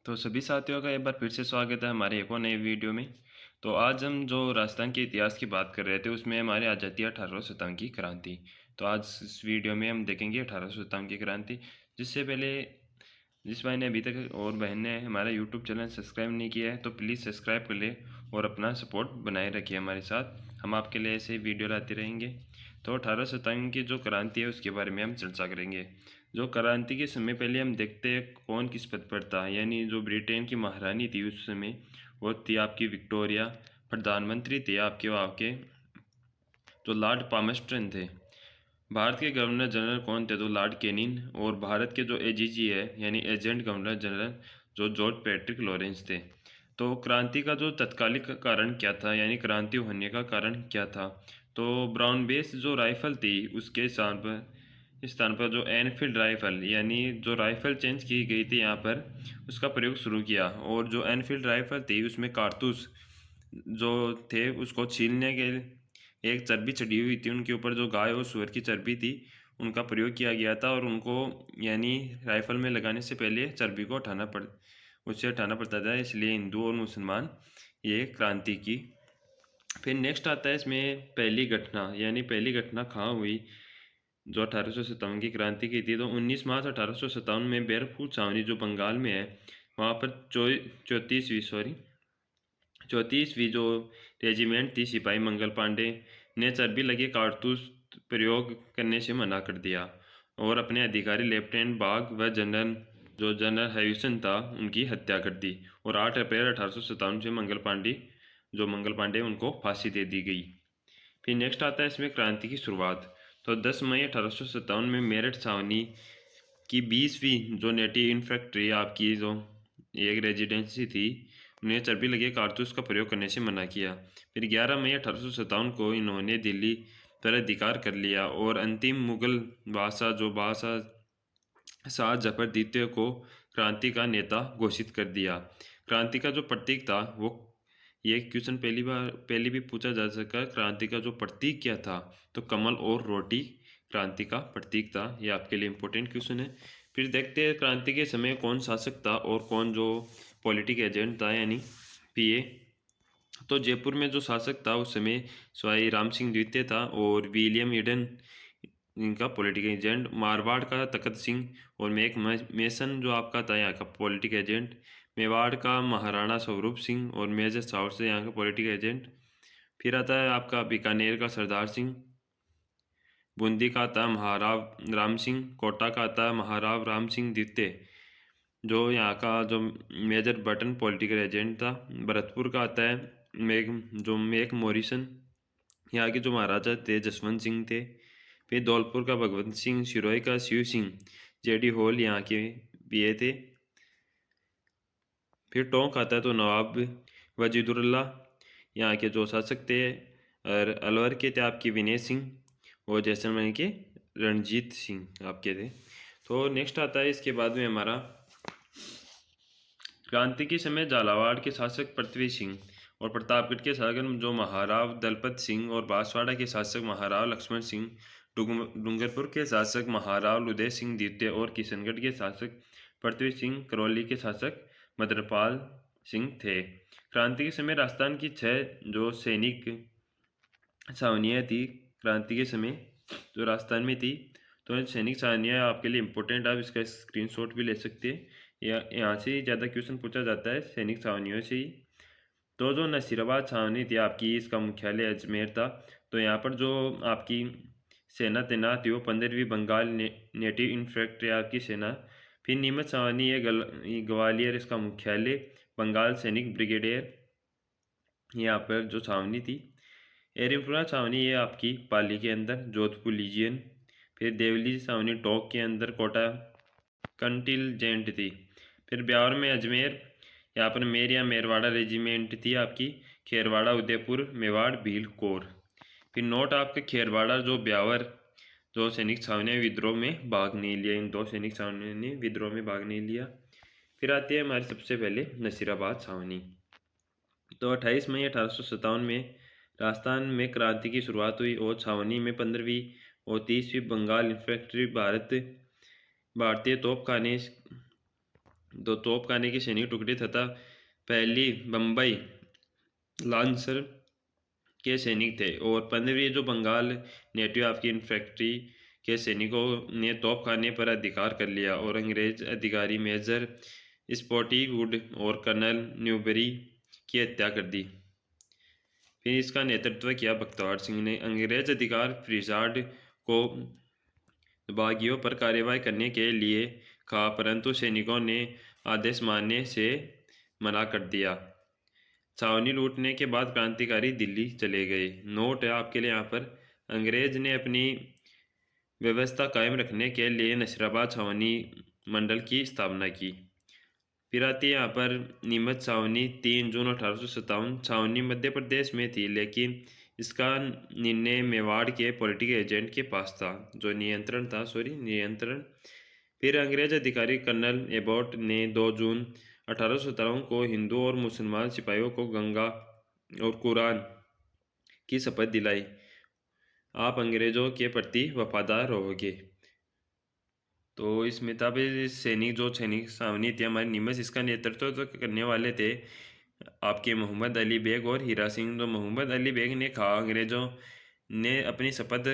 तो सभी साथियों का एक बार फिर से स्वागत है हमारे एक और नए वीडियो में। तो आज हम जो राजस्थान के इतिहास की बात कर रहे थे उसमें हमारे आ जाती है 1800 शतम की क्रांति। तो आज इस वीडियो में हम देखेंगे 1800 शतम की क्रांति। जिससे पहले जिस भाई ने अभी तक और बहन ने हमारा यूट्यूब चैनल सब्सक्राइब नहीं किया है तो प्लीज़ सब्सक्राइब कर ले और अपना सपोर्ट बनाए रखिए हमारे साथ। हम आपके लिए ऐसे वीडियो लाते रहेंगे। तो 1857 की जो क्रांति है उसके बारे में हम चर्चा करेंगे। जो क्रांति के समय पहले हम देखते हैं कौन किस पद पर था, यानी जो ब्रिटेन की महारानी थी उस समय वो थी आपकी विक्टोरिया। प्रधानमंत्री थे आपके वहाँ के जो लॉर्ड पामस्टन थे। भारत के गवर्नर जनरल कौन थे तो लॉर्ड कैनिंग। और भारत के जो एजीजी है यानी एजेंट गवर्नर जनरल जो जॉर्ज पैट्रिक लॉरेंस थे। तो क्रांति का जो तत्कालिक कारण क्या था, यानी क्रांति होने का कारण क्या था, तो ब्राउन बेस जो राइफल थी उसके स्थान पर जो एनफील्ड राइफल यानी जो राइफल चेंज की गई थी यहाँ पर उसका प्रयोग शुरू किया। और जो एनफील्ड राइफल थी उसमें कारतूस जो थे उसको छीलने के एक चर्बी चढ़ी हुई थी उनके ऊपर, जो गाय और सूअर की चर्बी थी उनका प्रयोग किया गया था। और उनको यानी राइफल में लगाने से पहले चर्बी को उससे हटाना पड़ता था, इसलिए हिंदू और मुसलमान ये क्रांति की। फिर नेक्स्ट आता है इसमें पहली घटना, यानी पहली घटना कहाँ हुई जो 1857 की क्रांति की थी। तो 19 मार्च 1857 में बैरकपुर छावनी जो बंगाल में है वहाँ पर 34वीं जो रेजिमेंट थी सिपाही मंगल पांडे ने चर्बी लगे कारतूस प्रयोग करने से मना कर दिया और अपने अधिकारी लेफ्टिनेंट बाग व जनरल हैविसन था उनकी हत्या कर दी। और 8 अप्रैल 1857 से मंगल पांडे उनको फांसी दे दी गई। फिर नेक्स्ट आता है इसमें क्रांति की शुरुआत। तो 10 मई 1857 में मेरठ छावनी की 20वीं जो नेटिव इन्फैंट्री आपकी जो एक रेजिडेंसी थी उन्हें चर्बी लगे कारतूस का प्रयोग करने से मना किया। फिर 11 मई 1857 को इन्होंने दिल्ली पर अधिकार कर लिया और अंतिम मुगल बादशाह शाह जफर द्वितीय को क्रांति का नेता घोषित कर दिया। क्रांति का जो प्रतीक था वो, ये क्वेश्चन पहले भी पूछा जा सका, क्रांति का जो प्रतीक क्या था तो कमल और रोटी क्रांति का प्रतीक था। ये आपके लिए इम्पोर्टेंट क्वेश्चन है। फिर देखते हैं क्रांति के समय कौन शासक था और कौन जो पॉलिटिक एजेंट था यानी पीए। तो जयपुर में जो शासक था उस समय सवाई राम सिंह द्वितीय था और विलियम ईडन इनका पॉलिटिकल एजेंट। मारवाड़ का तखत सिंह और मेसन जो आपका था यहाँ का पॉलिटिकल एजेंट। मेवाड़ का महाराणा स्वरूप सिंह और मेजर चावर से यहाँ का पॉलिटिकल एजेंट। फिर आता है आपका बीकानेर का सरदार सिंह। बूंदी का आता है महाराव राम सिंह। कोटा का आता है महाराव राम सिंह द्वितीय जो यहाँ का जो मेजर बटन पॉलिटिकल एजेंट था। भरतपुर का आता है मेक मोरिसन, यहाँ के जो महाराजा थे जसवंत सिंह थे। फिर धौलपुर का भगवंत सिंह, सिरोही का शिव सिंह, जेडी होल यहाँ के पीए थे। फिर टोंक आता है तो नवाब वजीदुल्ला यहाँ के जो शासक थे। और अलवर के थे आपके विनय सिंह और जैसलमेर के रणजीत सिंह आपके थे। तो नेक्स्ट आता है इसके बाद में हमारा क्रांति के समय झालावाड़ के शासक पृथ्वी सिंह और प्रतापगढ़ के शासक जो महाराव दलपत सिंह और बांसवाड़ा के शासक महाराव लक्ष्मण सिंह, डूंगरपुर के शासक महाराव उदय सिंह द्वितीय और किशनगढ़ के शासक पृथ्वी सिंह, करौली के शासक मदनपाल सिंह थे। क्रांति के समय राजस्थान की 6 जो सैनिक छावनियाँ थी क्रांति के समय जो राजस्थान में थी। तो सैनिक छावनियाँ आपके लिए इम्पोर्टेंट, आप इसका स्क्रीनशॉट भी ले सकते हैं। यहाँ से ही ज़्यादा क्वेश्चन पूछा जाता है सैनिक छावनियों से ही। तो जो नसीराबाद छावनी थी आपकी इसका मुख्यालय अजमेर था। तो यहाँ पर जो आपकी सेना तैनात थी वो 15वीं बंगाल नेटिव इन्फैंट्री आपकी सेना। फिर नीमच छावनी है ग्वालियर इसका मुख्यालय बंगाल सैनिक ब्रिगेडियर यहाँ पर जो छावनी थी। एरिमपुरा छावनी है आपकी पाली के अंदर जोधपुर लीजियन। फिर देवली छावनी टोंक के अंदर कोटा कंटिलजेंट थी। फिर ब्यावर में अजमेर यहाँ पर मेरवाड़ा रेजिमेंट थी आपकी। खेरवाड़ा उदयपुर मेवाड़ भील कोर। फिर नोट आपके खेरवाड़ा जो ब्यावर जो सैनिक छावनियाँ विद्रोह में भाग नहीं लिया, इन 2 सैनिक छावनियों ने विद्रोह में भाग नहीं लिया। फिर आती है हमारी सबसे पहले नसीराबाद छावनी। तो 28 मई 1857 में राजस्थान में क्रांति की शुरुआत हुई और छावनी में 15वीं और 30वीं बंगाल इन्फैंट्री भारतीय तोपखाने दो तोपखाने की सैनिक टुकड़ी तथा पहली बम्बई लांसर के सैनिक थे। और 15वीं जो बंगाल नेटिव आपकी इन्फेंट्री के सैनिकों ने तोपखाने पर अधिकार कर लिया और अंग्रेज अधिकारी मेजर स्पॉटिवुड और कर्नल न्यूबेरी की हत्या कर दी। फिर इसका नेतृत्व किया बख्तियार सिंह ने। अंग्रेज अधिकार फ्रीजार्ड को बागियों पर कार्रवाई करने के लिए कहा, परंतु सैनिकों ने आदेश मानने से मना कर दिया। छावनी लूटने के बाद क्रांतिकारी दिल्ली चले गए। नोट है आपके लिए यहाँ पर, अंग्रेज ने अपनी व्यवस्था कायम रखने के लिए नसीराबाद छावनी मंडल की स्थापना की। फिर आती है यहाँ पर नीमच छावनी। 3 जून 1857। छावनी मध्य प्रदेश में थी, लेकिन इसका निर्णय मेवाड़ के पॉलिटिकल एजेंट के पास था, जो नियंत्रण। फिर अंग्रेज अधिकारी कर्नल एबॉट ने 2 जून 1857 को हिंदू और मुसलमान सिपाहियों को गंगा और कुरान की शपथ दिलाई, आप अंग्रेजों के प्रति वफादार रहोगे। तो इसमें था भाई सैनिक छावनी थी हमारी नीमच, इसका नेतृत्व तो करने वाले थे आपके मोहम्मद अली बेग और हीरा सिंह। तो मोहम्मद अली बेग ने कहा, अंग्रेजों ने अपनी शपथ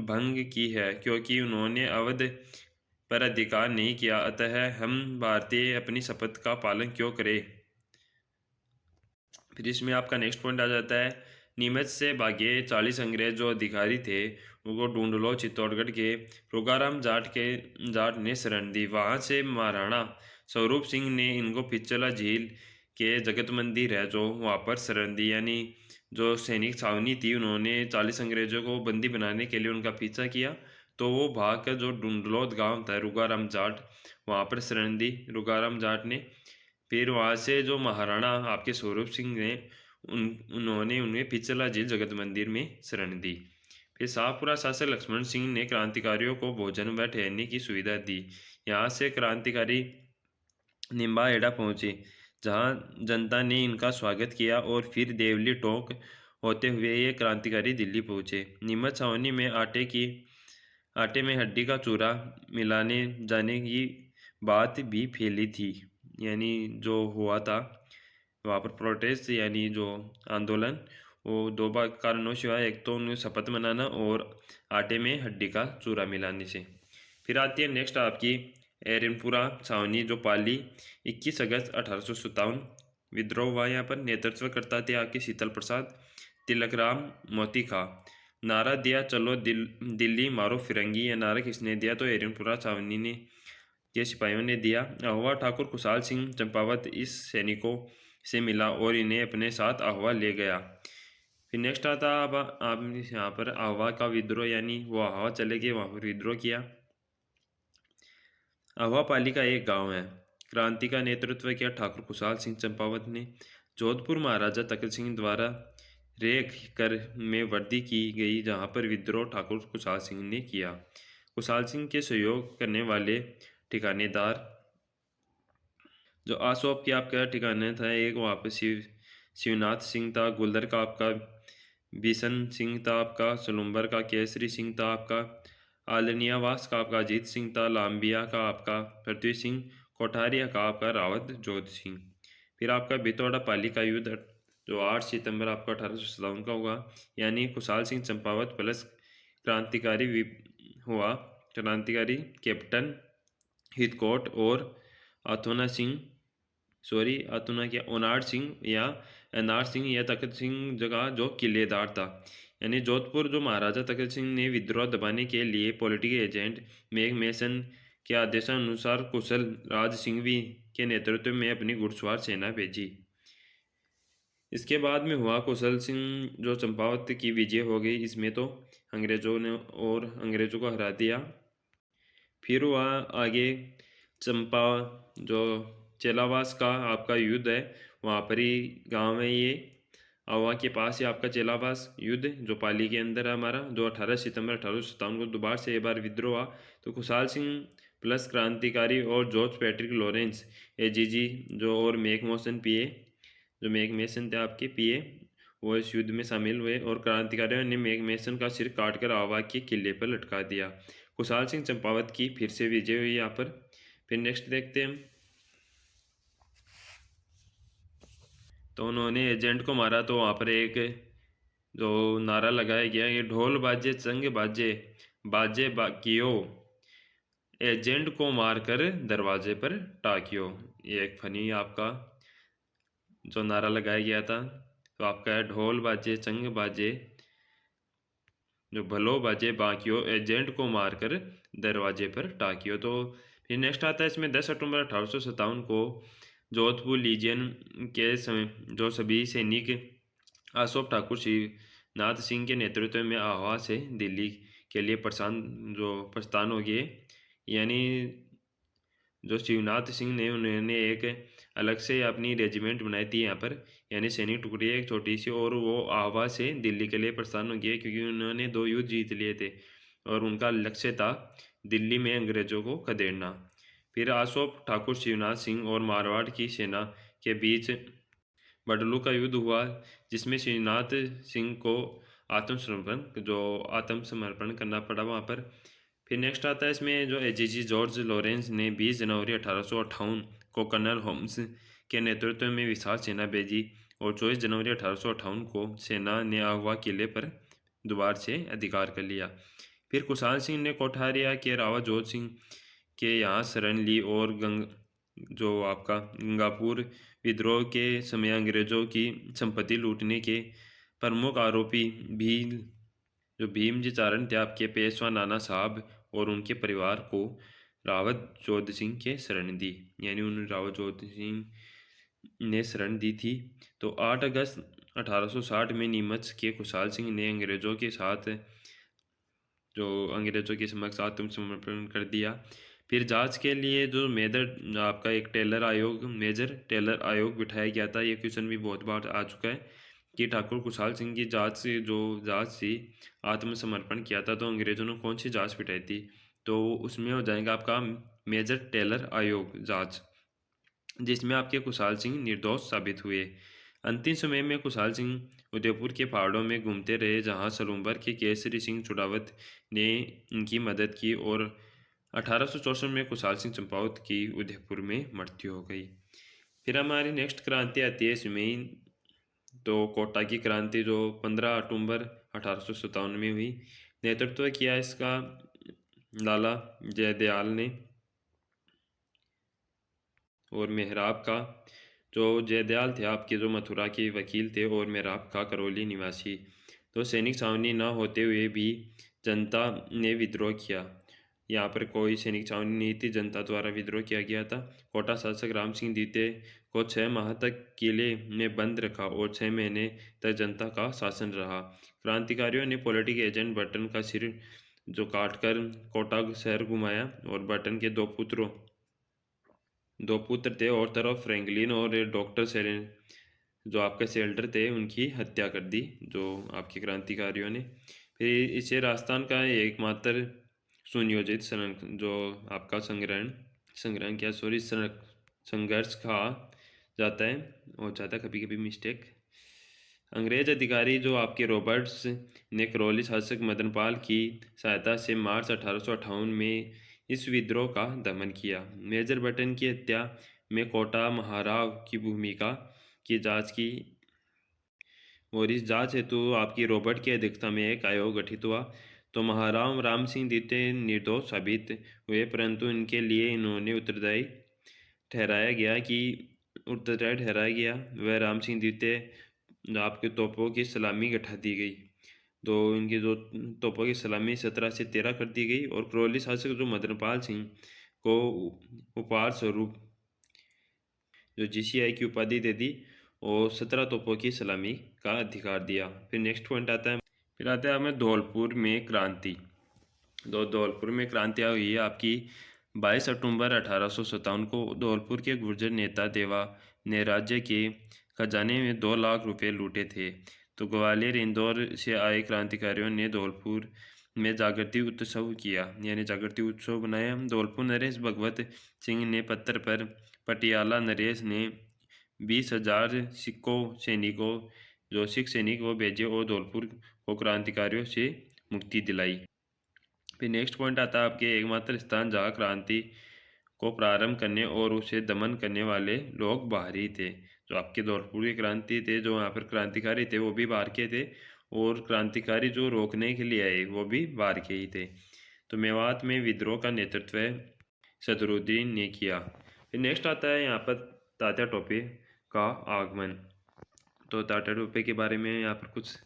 भंग की है क्योंकि उन्होंने अवध पर अधिकार नहीं किया, अतः हम भारतीय अपनी शपथ का पालन क्यों करें। फिर इसमें आपका नेक्स्ट पॉइंट आ जाता है, नीमच से भागे 40 अंग्रेज जो अधिकारी थे उनको ढूंढ लो। चित्तौड़गढ़ के रुगाराम जाट ने शरण दी। वहाँ से महाराणा स्वरूप सिंह ने इनको पिछला झील के जगत मंदिर है जो वहाँ पर शरण दी। यानी जो सैनिक छावनी थी उन्होंने 40 अंग्रेजों को बंदी बनाने के लिए उनका पीछा किया, तो वो भाग कर जो ढूंढलोद गांव था रुगाराम जाट, वहाँ पर शरण दी रुगाराम जाट ने। फिर वहाँ से जो महाराणा आपके स्वरूप सिंह ने उन्होंने उन्हें पिछला झील जगत मंदिर में शरण दी। फिर शाहपुरा शासक लक्ष्मण सिंह ने क्रांतिकारियों को भोजन व ठहरने की सुविधा दी। यहाँ से क्रांतिकारी निम्बाहेड़ा पहुँचे, जहाँ जनता ने इनका स्वागत किया और फिर देवली टोंक होते हुए ये क्रांतिकारी दिल्ली पहुँचे। नीमच छावनी में आटे में हड्डी का चूरा मिलाने जाने की बात भी फैली थी। यानी जो हुआ था वहाँ पर प्रोटेस्ट यानी जो आंदोलन, वो दो कारणों से हुआ, एक तो उन्हें शपथ मनाना और आटे में हड्डी का चूरा मिलाने से। फिर आती है नेक्स्ट आपकी एरनपुरा छावनी जो पाली। 21 अगस्त 1857 विद्रोह हुआ। यहाँ पर नेतृत्व करता थे आपके शीतल प्रसाद तिलकराम मोती खा। नारा दिया, चलो दिल्ली मारो फिरंगी। यह नारा किसने दिया, तो एरनपुरा छावनी ने के सिपाहियों ने दिया। अहवा ठाकुर खुशहाल सिंह चंपावत इस सैनिकों से मिला और इन्हें अपने साथ अहवा ले गया। फिर नेक्स्ट आता अब आप यहाँ पर अहवा का विद्रोह, यानी वो अहवा चले गए, वहाँ पर विद्रोह किया। अहवा पाली का एक गांव है। क्रांति का नेतृत्व किया ठाकुर खुशहाल सिंह चंपावत ने। जोधपुर महाराजा तखत सिंह द्वारा रेख कर में वर्दी की गई, जहाँ पर विद्रोह ठाकुर खुशहाल सिंह ने किया। खुशहाल सिंह के सहयोग करने वाले ठिकानेदार जो आसोप के आपका ठिकाने था, एक वहाँ पर शिवनाथ सिंह था, गुलदर का आपका बिशन सिंह था, आपका सलुम्बर का केसरी सिंह था, आपका आलनियावास का आपका अजीत सिंह था, लाम्बिया का आपका पृथ्वी सिंह, कोठारिया का आपका रावत जोध सिंह। फिर आपका बितौड़ा पाली का युद्ध जो 8 सितंबर आपका 1857 का हुआ। यानी खुशहाल सिंह चंपावत प्लस क्रांतिकारी हुआ। क्रांतिकारी कैप्टन हितकोट और अथुना ओनाड सिंह या एनार सिंह या तखत सिंह जगह जो किलेदार था। यानी जोधपुर जो महाराजा तखत सिंह ने विद्रोह दबाने के लिए पॉलिटिकल एजेंट मेघ मेसन के आदेशानुसार कुशल राज सिंघवी के नेतृत्व में अपनी घुड़सवार सेना भेजी। इसके बाद में हुआ कुशल सिंह जो चंपावत की विजय हो गई, इसमें तो अंग्रेजों को हरा दिया। फिर वह आगे चंपा जो चेलावास का आपका युद्ध है, वहाँ पर ही गांव है ये अहवा के पास ही आपका चेलावास युद्ध जो पाली के अंदर है हमारा, जो 18 सितंबर 1857 को दोबारा से एक बार विद्रोह हुआ। तो खुशहाल सिंह प्लस क्रांतिकारी और जॉर्ज पैट्रिक लॉरेंस एजीजी जो और मेक मेसन थे आपके पीए, वो इस युद्ध में शामिल हुए और क्रांतिकारियों ने मेक मेसन का सिर काटकर अहवा के किले पर लटका दिया। खुशहाल सिंह चंपावत की फिर से विजय हुई यहाँ पर। फिर नेक्स्ट देखते हैं तो उन्होंने एजेंट को मारा, तो वहाँ पर एक जो नारा लगाया गया, ये ढोल बाजे चंग बाजे, बाजे बाकियो, एजेंट को मारकर दरवाजे पर टाकियो। ये एक फनी आपका जो नारा लगाया गया था। तो आपका है ढोल बाजे चंग बाजे, जो भलो बाजे बाकियो, एजेंट को मारकर दरवाजे पर टाकियो। तो फिर नेक्स्ट आता है इसमें 10 अक्टूबर 1857 को जोधपुर लीजियन के समय जो सभी सैनिक अशोक ठाकुर शिवनाथ सिंह के नेतृत्व में आह्वा से दिल्ली के लिए प्रस्थान हो गए। यानी जो शिवनाथ सिंह ने उन्होंने एक अलग से अपनी रेजिमेंट बनाई थी यहाँ पर, यानी सैनिक टुकड़ी एक छोटी सी, और वो आह्वा से दिल्ली के लिए प्रस्थान हो गए क्योंकि उन्होंने 2 युद्ध जीत लिए थे और उनका लक्ष्य था दिल्ली में अंग्रेजों को खदेड़ना। फिर अशोक ठाकुर शिवनाथ सिंह और मारवाड़ की सेना के बीच बडलू का युद्ध हुआ, जिसमें शिवनाथ सिंह को आत्मसमर्पण करना पड़ा वहाँ पर। फिर नेक्स्ट आता है इसमें जो एजीजी जॉर्ज लॉरेंस ने 20 जनवरी 1858 को कर्नल होम्स के नेतृत्व में विशाल सेना भेजी और 24 जनवरी 1858 को सेना ने आहुआ किले पर दोबारा से अधिकार कर लिया। फिर कुशाल सिंह ने कोठारिया के रावत जोध सिंह के यहाँ शरण ली और जो आपका गंगापुर विद्रोह के समय अंग्रेजों की संपत्ति लूटने के प्रमुख आरोपी भीमजी चारण थे आपके पेशवा नाना साहब और उनके परिवार को रावत जोध सिंह के शरण दी, यानी उन्होंने रावत जोध सिंह ने शरण दी थी। तो 8 अगस्त 1860 में नीमच के खुशहाल सिंह ने अंग्रेजों के समक्ष आत्मसमर्पण कर दिया। फिर जांच के लिए जो आपका एक मेजर टेलर आयोग बिठाया गया था। ये क्वेश्चन भी बहुत बार आ चुका है कि ठाकुर खुशहाल सिंह की जांच थी, आत्मसमर्पण किया था, तो अंग्रेजों ने कौन सी जांच बिठाई थी, तो उसमें हो जाएगा आपका मेजर टेलर आयोग जांच, जिसमें आपके खुशहाल सिंह निर्दोष साबित हुए। अंतिम समय में खुशहाल सिंह उदयपुर के पहाड़ों में घूमते रहे, जहां सलूम्बर के केसरी सिंह चुड़ावत ने इनकी मदद की और 1864 में खुशहाल सिंह चंपावत की उदयपुर में मृत्यु हो गई। फिर हमारी नेक्स्ट क्रांति आती है इसमें, तो कोटा की क्रांति जो 15 अक्टूबर 1857 में हुई। नेतृत्व किया इसका लाला जयदयाल ने और मेहराब का जो जयदयाल थे आपके जो मथुरा के वकील थे और मेहराब का करौली निवासी। तो सैनिक छावनी न होते हुए भी जनता ने विद्रोह किया। यहाँ पर कोई सैनिक छावनी नहीं थी, जनता द्वारा विद्रोह किया गया था। कोटा शासक राम सिंह द्वितीय को 6 माह तक किले में बंद रखा और 6 महीने तक जनता का शासन रहा। क्रांतिकारियों ने पॉलिटिकल एजेंट बर्टन का सिर जो काटकर कोटा शहर घुमाया और बर्टन के दो पुत्र थे और तरफ फ्रैंकलिन और डॉक्टर जो आपके सेल्टर थे उनकी हत्या कर दी जो आपके क्रांतिकारियों ने। फिर इसे राजस्थान का एकमात्र सुनियोजित जो आपका संघर्ष कहा जाता है, हो जाता है कभी कभी मिस्टेक। अंग्रेज अधिकारी जो आपके रॉबर्ट्स ने करौली शासक मदनपाल की सहायता से मार्च 1858 में इस विद्रोह का दमन किया। मेजर बटन की हत्या में कोटा महाराव की भूमिका की जांच की और इस जांच हेतु आपकी रॉबर्ट की अध्यक्षता में एक आयोग गठित हुआ। तो महाराव राम सिंह द्वितीय निर्दोष साबित हुए, परंतु इनके लिए इन्होंने उत्तरदायी ठहराया गया वह राम सिंह द्वितीय आपके तोपों की सलामी घटा दी गई। तो इनकी जो तोपों की सलामी 17 से 13 कर दी गई और करौली शासक जो मदनपाल सिंह को उपहार स्वरूप जो GCI की उपाधि दे दी और 17 तोपों की सलामी का अधिकार दिया। फिर नेक्स्ट पॉइंट आता है हमें धौलपुर में क्रांति। धौलपुर में क्रांति हुई है आपकी 22 अक्टूबर 1857 को। धौलपुर के गुर्जर नेता देवा ने राज्य के खजाने में 2 लाख रुपए लूटे थे। तो ग्वालियर इंदौर से आए क्रांतिकारियों ने धौलपुर में जागृति उत्सव किया, यानी जागृति उत्सव बनाया। धौलपुर नरेश भगवत सिंह ने पत्थर पर पटियाला नरेश ने 20,000 सिख सैनिक वो भेजे और धौलपुर को क्रांतिकारियों से मुक्ति दिलाई। फिर नेक्स्ट पॉइंट आता है आपके एकमात्र स्थान जहाँ क्रांति को प्रारंभ करने और उसे दमन करने वाले लोग बाहरी थे। जो आपके धौलपुर की क्रांति थे, जो यहाँ पर क्रांतिकारी थे वो भी बाहर के थे, और क्रांतिकारी जो रोकने के लिए आए वो भी बाहर के ही थे। तो मेवात में विद्रोह का नेतृत्व सदरुद्दीन ने किया। फिर नेक्स्ट आता है यहाँ पर तात्या टोपे का आगमन। तो तात्या टोपे के बारे में यहाँ पर कुछ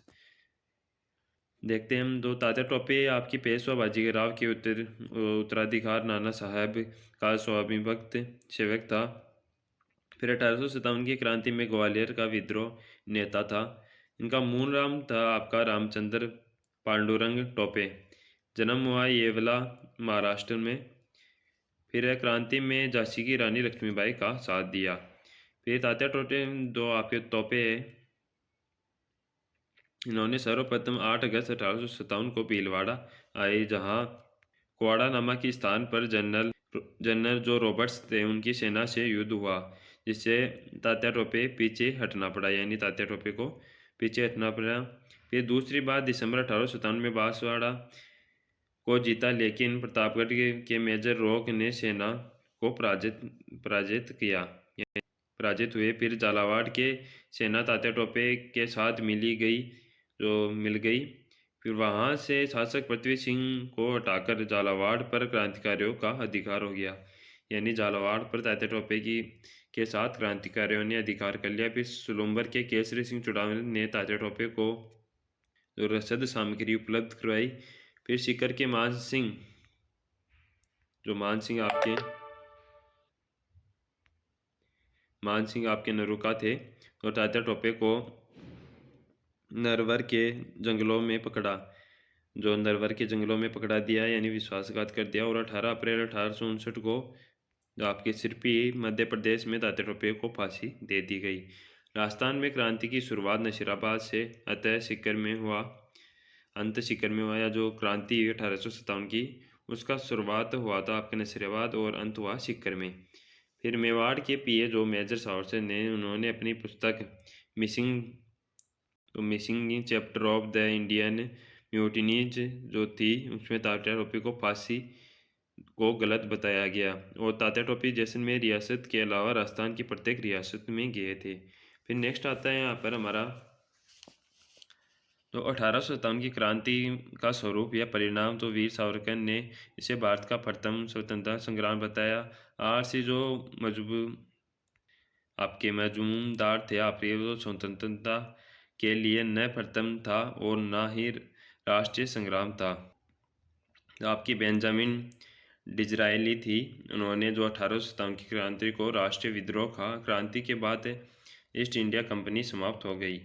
देखते हैं हम। दो तात्या टोपे आपकी पेशवा बाजीराव के उत्तराधिकार नाना साहब का स्वाभिभक्त सेवक था। फिर 1857 की क्रांति में ग्वालियर का विद्रोह नेता था। इनका मूल नाम था आपका रामचंद्र पांडुरंग टोपे। जन्म हुआ येवला, महाराष्ट्र में। फिर क्रांति में झांसी की रानी लक्ष्मीबाई का साथ दिया। फिर तात्या टोपे दो आपके तोपे इन्होंने सर्वप्रथम 8 अगस्त 1857 को भीलवाड़ा आए, जहां कुआड़ा नामा के स्थान पर जनरल जो रॉबर्ट्स थे उनकी सेना से युद्ध हुआ, जिससे तात्या टोपे पीछे हटना पड़ा, यानी तात्या टोपे को पीछे हटना पड़ा। फिर दूसरी बार दिसंबर 1857 में बांसवाड़ा को जीता, लेकिन प्रतापगढ़ के मेजर रॉक ने सेना को पराजित किया, पराजित हुए। फिर झालावाड़ के सेना तात्या टोपे के साथ मिल गई। फिर वहां से शासक पृथ्वी सिंह को हटाकर झालावाड़ पर क्रांतिकारियों का अधिकार हो गया, यानी झालावाड़ पर तात्या टोपे के साथ क्रांतिकारियों ने अधिकार कर लिया। फिर सुलुम्बर के केसरी सिंह चुड़ावी ने तात्या टोपे को जो रसद सामग्री उपलब्ध करवाई। फिर सीकर के मान सिंह आपके नरुका थे, और तात्या टोपे को नरवर के जंगलों में पकड़ा दिया, यानी विश्वासघात कर दिया। और 18 अप्रैल 1859 को जो आपके सिरपी मध्य प्रदेश में तात्या टोपे को फांसी दे दी गई। राजस्थान में क्रांति की शुरुआत नसीराबाद से अंत सीकर में हुआ, या जो क्रांति 1857 की उसका शुरुआत हुआ था आपके नसीराबाद और अंत हुआ सीकर में। फिर मेवाड़ के पीए जो मेजर सावरकर ने, उन्होंने अपनी पुस्तक missing chapter of the Indian mutinies जो थी उसमें तात्या टोपे को फांसी को गलत बताया गया, और तात्या टोपे जैसलमेर रियासत के अलावा राजस्थान की प्रत्येक रियासत में गए थे। फिर नेक्स्ट आता है यहाँ पर हमारा तो 1857 की क्रांति का स्वरूप या परिणाम। तो वीर सावरकर ने इसे भारत का प्रथम स्वतंत्रता संग्राम बताया। आरसी जो मजूमदार थे आपके वो स्वतंत्रता के लिए न प्रथम था और न ही राष्ट्रीय संग्राम था। आपकी बेंजामिन डिजरायली थी, उन्होंने जो 1857 की क्रांति को राष्ट्रीय विद्रोह कहा। क्रांति के बाद ईस्ट इंडिया कंपनी समाप्त हो गई।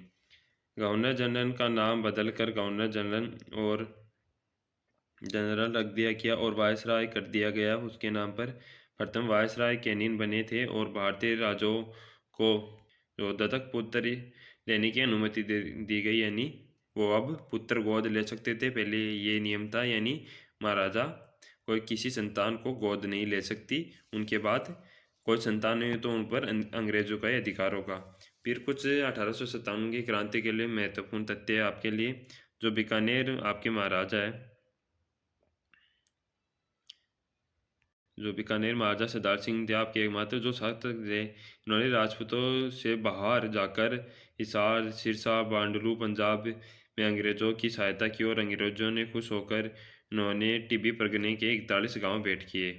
गवर्नर जनरल का नाम बदलकर गवर्नर जनरल रख दिया गया और वायसराय कर दिया गया उसके नाम पर। प्रथम वायसराय कैनिन बने थे और भारतीय राजाओं को जो दत्तक पुत्र लेने की अनुमति दी गई, यानी वो अब पुत्र गोद ले सकते थे। पहले ये नियम था, यानी महाराजा कोई किसी संतान को गोद नहीं ले सकती, उनके बाद कोई संतान नहीं तो उन पर अंग्रेजों का ही अधिकार होगा। फिर कुछ 1857 की क्रांति के लिए महत्वपूर्ण तथ्य है आपके लिए। जो बीकानेर आपके महाराजा है, जो बीकानेर महाराजा सरदार सिंह थे आपके एकमात्र जो शासक थे। इन्होंने राजपूतों से बाहर जाकर हिसार, सिरसा, बांडलू पंजाब में अंग्रेजों की सहायता की, और अंग्रेजों ने खुश होकर इन्होंने टिब्बी परगने के 41 गांव भेंट किए।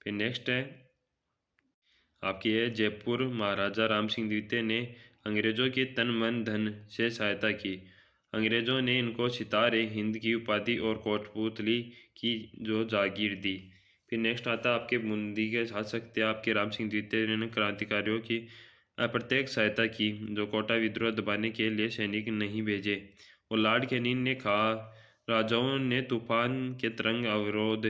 फिर नेक्स्ट है आपकी है जयपुर महाराजा राम सिंह द्वितीय ने अंग्रेजों की तन मन धन से सहायता की। अंग्रेजों ने इनको सितारे हिंद की उपाधि और कोटपुतली की जो जागीर दी। फिर नेक्स्ट आता है आपके बूंदी के शासक थे आपके राम सिंह द्वितीय ने क्रांतिकारियों की प्रत्येक सहायता की। जो कोटा विद्रोह दबाने के लिए सैनिक नहीं भेजे, और लॉर्ड कैनिंग ने कहा राजाओं ने तूफान के तरंग अवरोध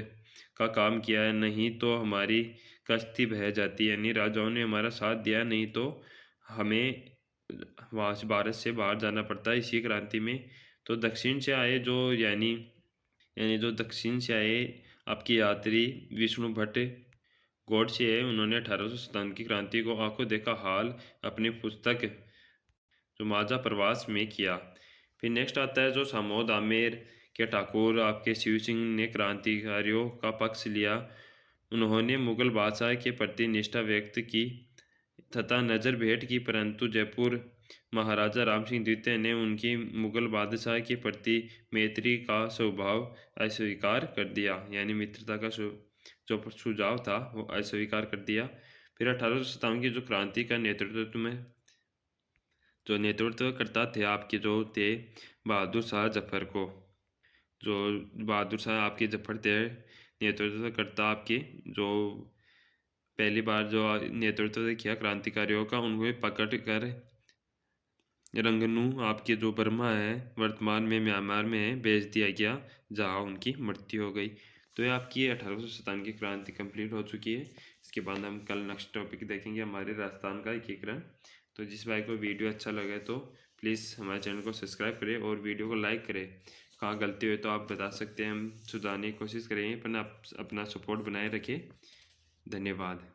का काम किया है, नहीं तो हमारी कश्ती बह जाती, यानी राजाओं ने हमारा साथ दिया, नहीं तो हमें वहाँ से भारत से बाहर जाना पड़ता है इसी क्रांति में। तो दक्षिण से आए जो दक्षिण से आए आपकी यात्री विष्णु भट्ट गोडसे है, उन्होंने 1857 की क्रांति को आंखों देखा हाल अपनी पुस्तक जो माझा प्रवास में किया। फिर नेक्स्ट आता है जो सामोद आमेर के ठाकुर आपके शिव सिंह ने क्रांतिकारियों का पक्ष लिया। उन्होंने मुगल बादशाह के प्रति निष्ठा व्यक्त की तथा नज़र भेंट की, परंतु जयपुर महाराजा राम सिंह द्वितीय ने उनकी मुगल बादशाह के प्रति मैत्री का स्वभाव अस्वीकार कर दिया, यानी मित्रता का जो सुझाव था वो अस्वीकार कर दिया। फिर 1857 की जो क्रांति का नेतृत्व करता थे आपके जो थे बहादुर शाह जफर को, जो बहादुर शाह आपके जफर थे नेतृत्व करता आपके जो पहली बार जो नेतृत्व किया क्रांतिकारियों का, उनको पकड़ कर रंगनू आपके जो बर्मा है वर्तमान में म्यांमार में है भेज दिया गया, जहाँ उनकी मृत्यु हो गई। तो ये आपकी 1857 की क्रांति कंप्लीट हो चुकी है। इसके बाद हम कल नेक्स्ट टॉपिक देखेंगे हमारे राजस्थान का एकीकरण। तो जिस भाई को वीडियो अच्छा लगे तो प्लीज़ हमारे चैनल को सब्सक्राइब करें और वीडियो को लाइक करें। कहाँ गलती हुई तो आप बता सकते हैं, हम सुधारने की कोशिश करेंगे, पर आप अपना सपोर्ट बनाए रखें। धन्यवाद।